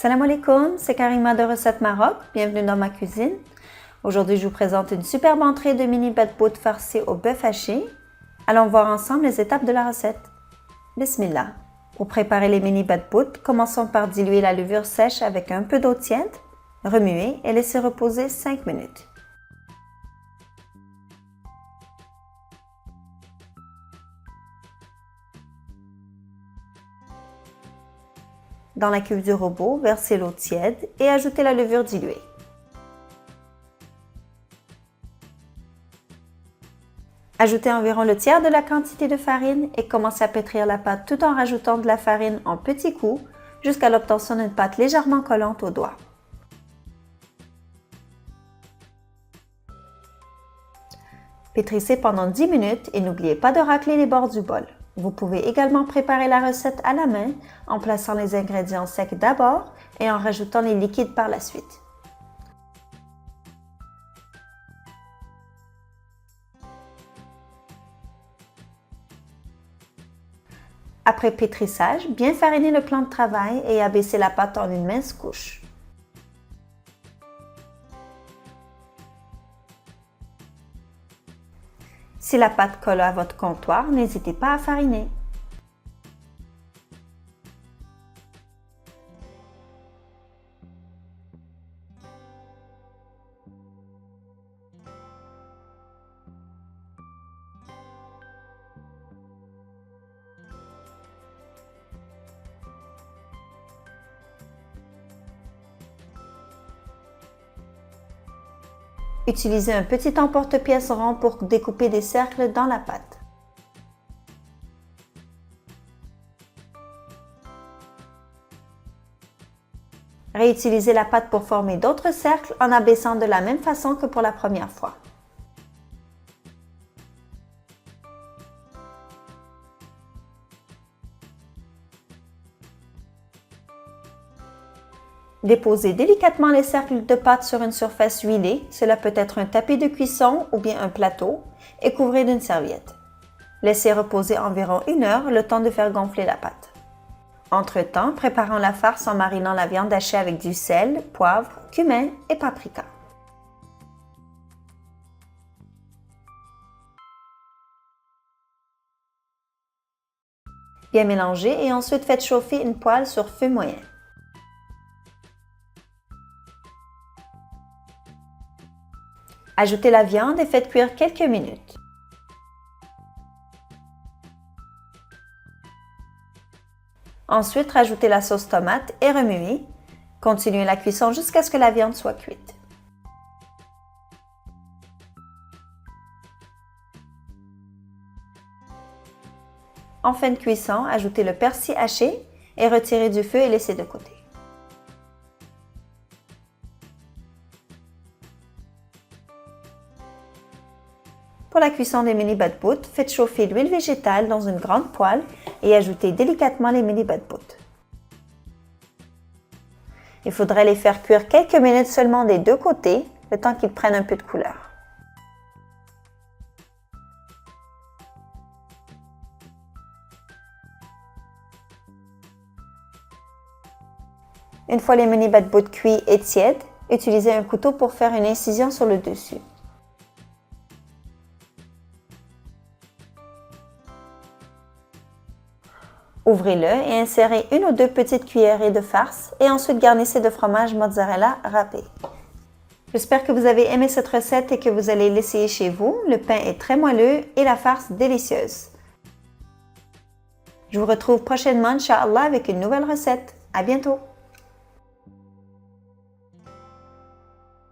Salam alaikum, c'est Karima de Recettes Maroc, bienvenue dans ma cuisine. Aujourd'hui, je vous présente une superbe entrée de mini batbout farci au bœuf haché. Allons voir ensemble les étapes de la recette. Bismillah. Pour préparer les mini batbout, commençons par diluer la levure sèche avec un peu d'eau tiède, remuer et laisser reposer 5 minutes. Dans la cuve du robot, versez l'eau tiède et ajoutez la levure diluée. Ajoutez environ le tiers de la quantité de farine et commencez à pétrir la pâte tout en rajoutant de la farine en petits coups jusqu'à l'obtention d'une pâte légèrement collante aux doigts. Pétrissez pendant 10 minutes et n'oubliez pas de racler les bords du bol. Vous pouvez également préparer la recette à la main en plaçant les ingrédients secs d'abord et en rajoutant les liquides par la suite. Après pétrissage, bien fariner le plan de travail et abaisser la pâte en une mince couche. Si la pâte colle à votre comptoir, n'hésitez pas à fariner. Utilisez un petit emporte-pièce rond pour découper des cercles dans la pâte. Réutilisez la pâte pour former d'autres cercles en abaissant de la même façon que pour la première fois. Déposez délicatement les cercles de pâte sur une surface huilée, cela peut être un tapis de cuisson ou bien un plateau, et couvrez d'une serviette. Laissez reposer environ 1 heure le temps de faire gonfler la pâte. Entre-temps, préparons la farce en marinant la viande hachée avec du sel, poivre, cumin et paprika. Bien mélanger et ensuite faites chauffer une poêle sur feu moyen. Ajoutez la viande et faites cuire quelques minutes. Ensuite, rajoutez la sauce tomate et remuez. Continuez la cuisson jusqu'à ce que la viande soit cuite. En fin de cuisson, ajoutez le persil haché et retirez du feu et laissez de côté. Pour la cuisson des mini batbout, faites chauffer l'huile végétale dans une grande poêle et ajoutez délicatement les mini batbout. Il faudrait les faire cuire quelques minutes seulement des deux côtés, le temps qu'ils prennent un peu de couleur. Une fois les mini batbout cuits et tièdes, utilisez un couteau pour faire une incision sur le dessus. Ouvrez-le et insérez 1 ou 2 petites cuillerées de farce et ensuite garnissez de fromage mozzarella râpé. J'espère que vous avez aimé cette recette et que vous allez l'essayer chez vous. Le pain est très moelleux et la farce délicieuse. Je vous retrouve prochainement, Inch'Allah, avec une nouvelle recette. À bientôt!